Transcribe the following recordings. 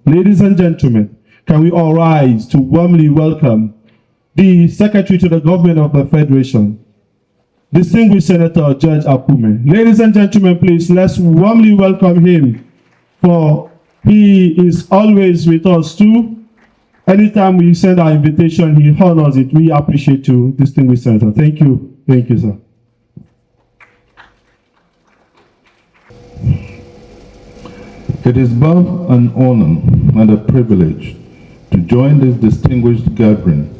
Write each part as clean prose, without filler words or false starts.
Ladies and gentlemen, can we all rise to warmly welcome the Secretary to the Government of the Federation, Distinguished Senator George Akume. Ladies and gentlemen, please, let's warmly welcome him, for he is always with us too. Anytime we send our invitation, he honors it. We appreciate you, Distinguished Senator. Thank you. Thank you, sir. It is both an honor and a privilege to join this distinguished gathering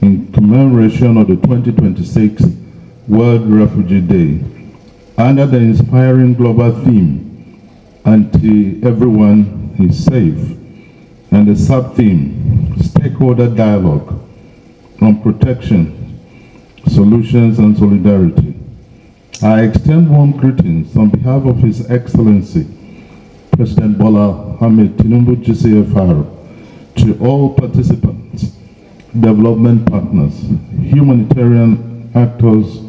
in commemoration of the 2026 World Refugee Day under the inspiring global theme, "Until Everyone is Safe," and the sub-theme, "Stakeholder Dialogue on Protection, Solutions and Solidarity." I extend warm greetings on behalf of His Excellency President Bola Ahmed Tinubu GCFR to all participants, development partners, humanitarian actors,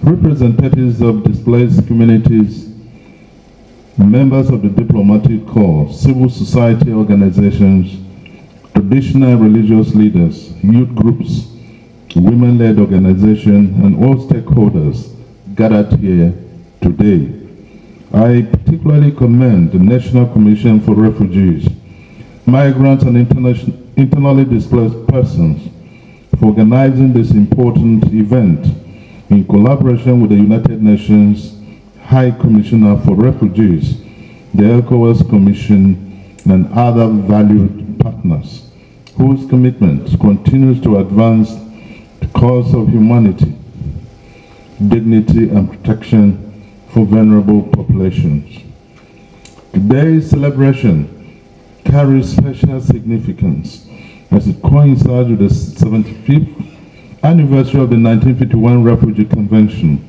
representatives of displaced communities, members of the diplomatic corps, civil society organizations, traditional and religious leaders, youth groups, women-led organizations, and all stakeholders gathered here today. I particularly commend the National Commission for Refugees, Migrants and Internally Displaced Persons for organizing this important event in collaboration with the United Nations High Commissioner for Refugees, the ECOWAS Commission, and other valued partners whose commitment continues to advance the cause of humanity, dignity, and protection for vulnerable populations. Today's celebration carries special significance as it coincides with the 75th anniversary of the 1951 Refugee Convention,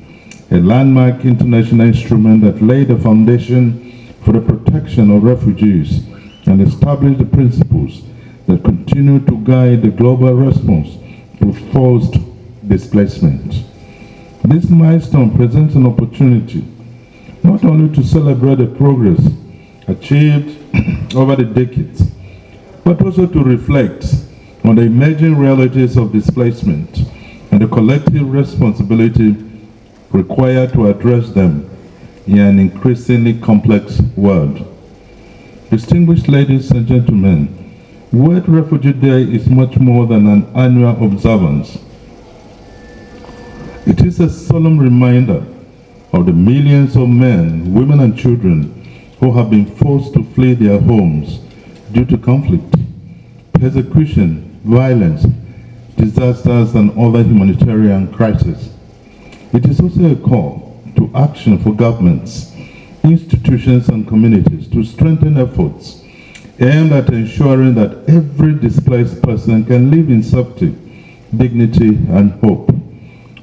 a landmark international instrument that laid the foundation for the protection of refugees and established the principles that continue to guide the global response to forced displacement. This milestone presents an opportunity not only to celebrate the progress achieved over the decades, but also to reflect on the emerging realities of displacement and the collective responsibility required to address them in an increasingly complex world. Distinguished ladies and gentlemen, World Refugee Day is much more than an annual observance. It is a solemn reminder of the millions of men, women, and children who have been forced to flee their homes due to conflict, persecution, violence, disasters, and other humanitarian crises. It is also a call to action for governments, institutions, and communities to strengthen efforts aimed at ensuring that every displaced person can live in safety, dignity, and hope.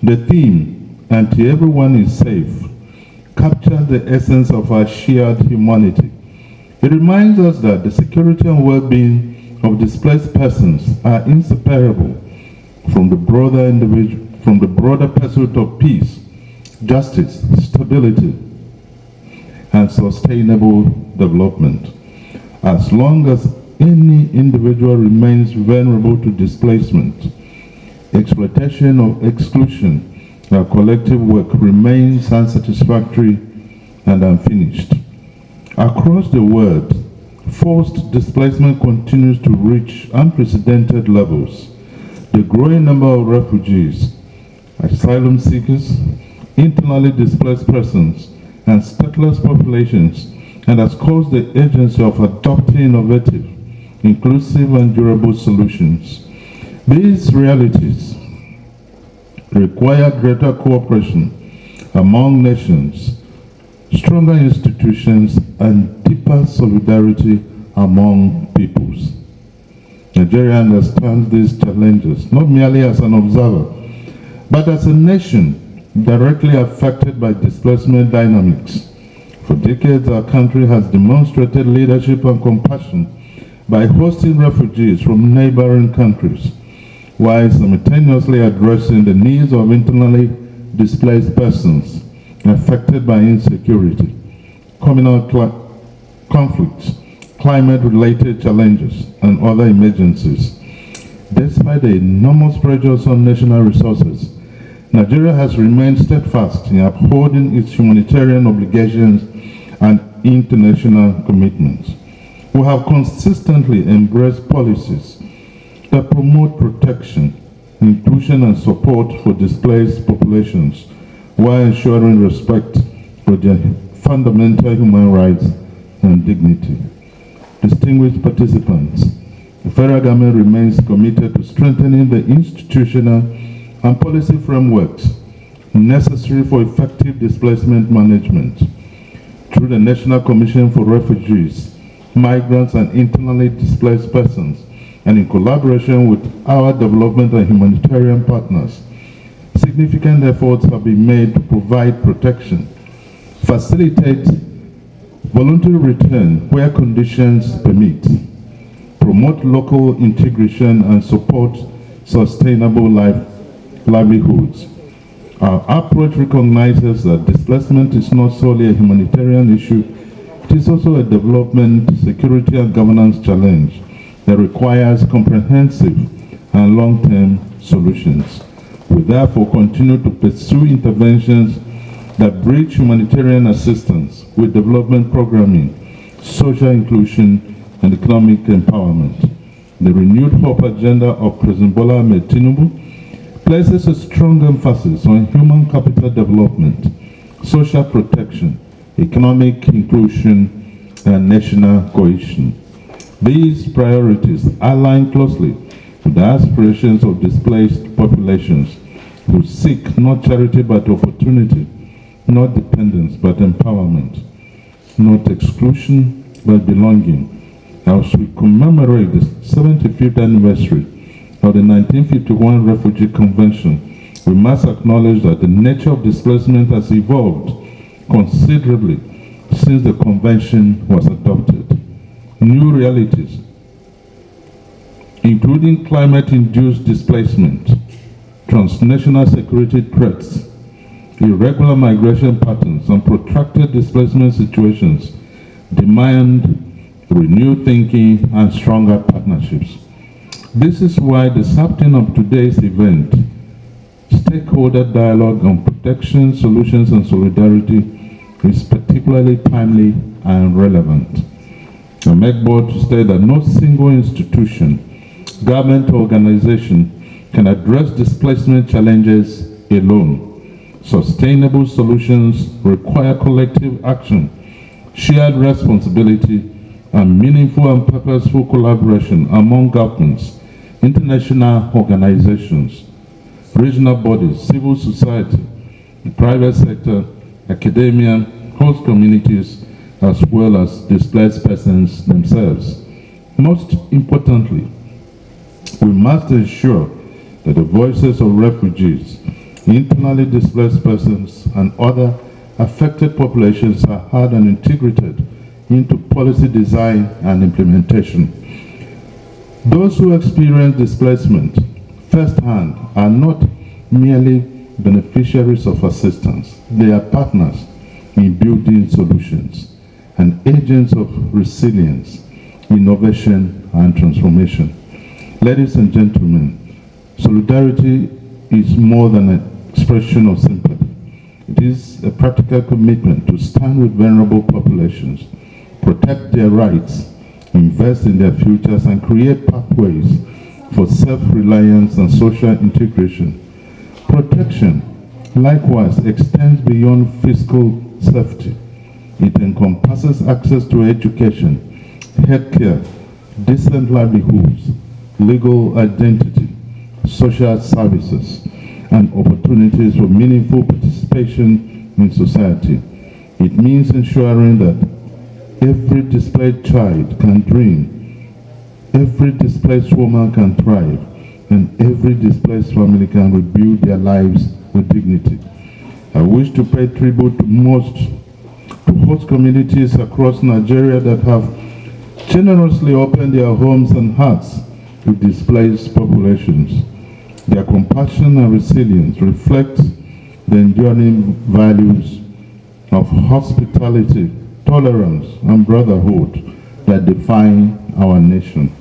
The theme, "Until Everyone is Safe," captures the essence of our shared humanity. It reminds us that the security and well-being of displaced persons are inseparable from the broader pursuit of peace, justice, stability, and sustainable development. As long as any individual remains vulnerable to displacement, exploitation, or exclusion, our collective work remains unsatisfactory and unfinished. Across the world, forced displacement continues to reach unprecedented levels. The growing number of refugees, asylum seekers, internally displaced persons, and stateless populations, and has caused the urgency of adopting innovative, inclusive, and durable solutions. These realities require greater cooperation among nations, stronger institutions, and deeper solidarity among peoples. Nigeria understands these challenges not merely as an observer, but as a nation directly affected by displacement dynamics. For decades, our country has demonstrated leadership and compassion by hosting refugees from neighboring countries, while simultaneously addressing the needs of internally displaced persons affected by insecurity, communal conflicts, climate-related challenges, and other emergencies. Despite the enormous pressures on national resources, Nigeria has remained steadfast in upholding its humanitarian obligations and international commitments. We have consistently embraced policies that promote protection, inclusion, and support for displaced populations while ensuring respect for their fundamental human rights and dignity. Distinguished participants, the federal government remains committed to strengthening the institutional and policy frameworks necessary for effective displacement management through the National Commission for Refugees, Migrants, and Internally Displaced Persons, and in collaboration with our development and humanitarian partners. Significant efforts have been made to provide protection, facilitate voluntary return where conditions permit, promote local integration, and support sustainable livelihoods. Our approach recognizes that displacement is not solely a humanitarian issue, it is also a development, security, and governance challenge that requires comprehensive and long-term solutions. We therefore continue to pursue interventions that bridge humanitarian assistance with development programming, social inclusion, and economic empowerment. The renewed hope agenda of President Bola Ahmed Tinubu places a strong emphasis on human capital development, social protection, economic inclusion, and national cohesion. These priorities align closely with the aspirations of displaced populations who seek not charity but opportunity, not dependence but empowerment, not exclusion but belonging. As we commemorate the 75th anniversary of the 1951 Refugee Convention, we must acknowledge that the nature of displacement has evolved considerably since the convention was adopted. New realities, including climate-induced displacement, transnational security threats, irregular migration patterns, and protracted displacement situations, demand renewed thinking and stronger partnerships. This is why the subject of today's event, stakeholder dialogue on protection, solutions, and solidarity, is particularly timely and relevant. I make bold to state that no single institution, government, or organization can address displacement challenges alone. Sustainable solutions require collective action, shared responsibility, and meaningful and purposeful collaboration among governments, international organizations, regional bodies, civil society, the private sector, academia, host communities, as well as displaced persons themselves. Most importantly, we must ensure that the voices of refugees, internally displaced persons, and other affected populations are heard and integrated into policy design and implementation. Those who experience displacement firsthand are not merely beneficiaries of assistance, they are partners in building solutions and agents of resilience, innovation, and transformation. Ladies and gentlemen, solidarity is more than an expression of sympathy. It is a practical commitment to stand with vulnerable populations, protect their rights, invest in their futures, and create pathways for self-reliance and social integration. Protection, likewise, extends beyond physical safety. It encompasses access to education, healthcare, decent livelihoods, legal identity, social services, and opportunities for meaningful participation in society. It means ensuring that every displaced child can dream, every displaced woman can thrive, and every displaced family can rebuild their lives with dignity. I wish to pay tribute to host communities across Nigeria that have generously opened their homes and hearts to displaced populations. Their compassion and resilience reflect the enduring values of hospitality, tolerance, and brotherhood that define our nation.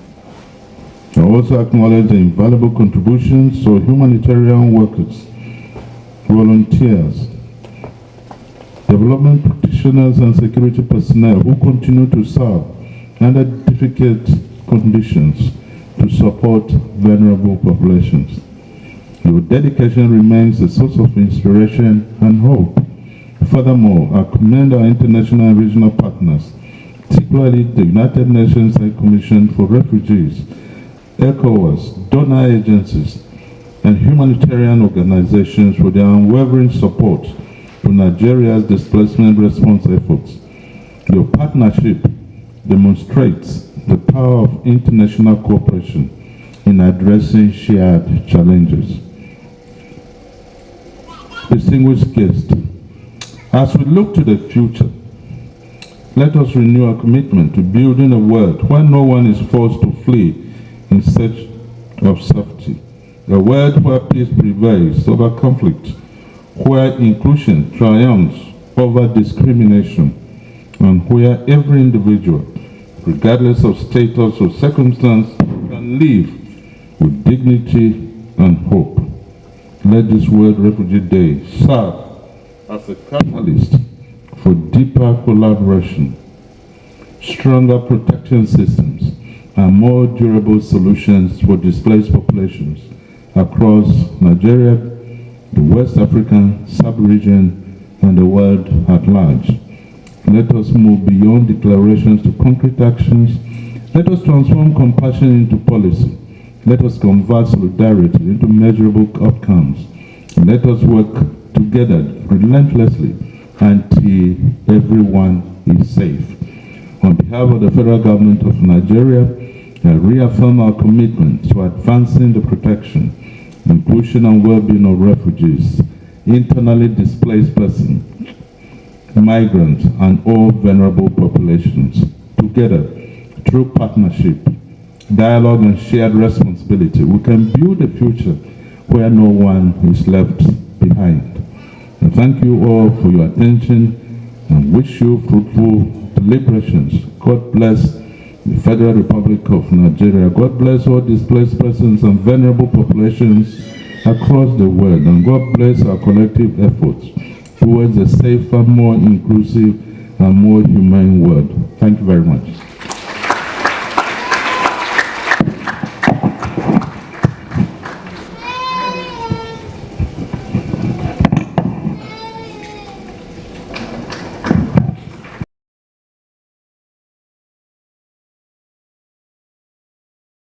I also acknowledge the invaluable contributions of humanitarian workers, volunteers, development practitioners, and security personnel who continue to serve under difficult conditions to support vulnerable populations. Your dedication remains a source of inspiration and hope. Furthermore, I commend our international and regional partners, particularly the United Nations High Commission for Refugees, ECOWAS, donor agencies, and humanitarian organizations for their unwavering support to Nigeria's displacement response efforts. Your partnership demonstrates the power of international cooperation in addressing shared challenges. Distinguished guests, as we look to the future, let us renew our commitment to building a world where no one is forced to flee in search of safety, a world where peace prevails over conflict, where inclusion triumphs over discrimination, and where every individual, regardless of status or circumstance, can live with dignity and hope. Let this World Refugee Day serve as a catalyst for deeper collaboration, stronger protection systems, and more durable solutions for displaced populations across Nigeria, the West African sub-region, and the world at large. Let us move beyond declarations to concrete actions. Let us transform compassion into policy. Let us convert solidarity into measurable outcomes. And let us work together relentlessly until everyone is safe. On behalf of the federal government of Nigeria, I reaffirm our commitment to advancing the protection, inclusion, and well-being of refugees, internally displaced persons, migrants, and all vulnerable populations. Together, through partnership, dialogue, and shared responsibility, we can build a future where no one is left behind. And thank you all for your attention and wish you fruitful deliberations. God bless the Federal Republic of Nigeria. God bless all displaced persons and vulnerable populations across the world. And God bless our collective efforts towards a safer, more inclusive, and more humane world. Thank you very much.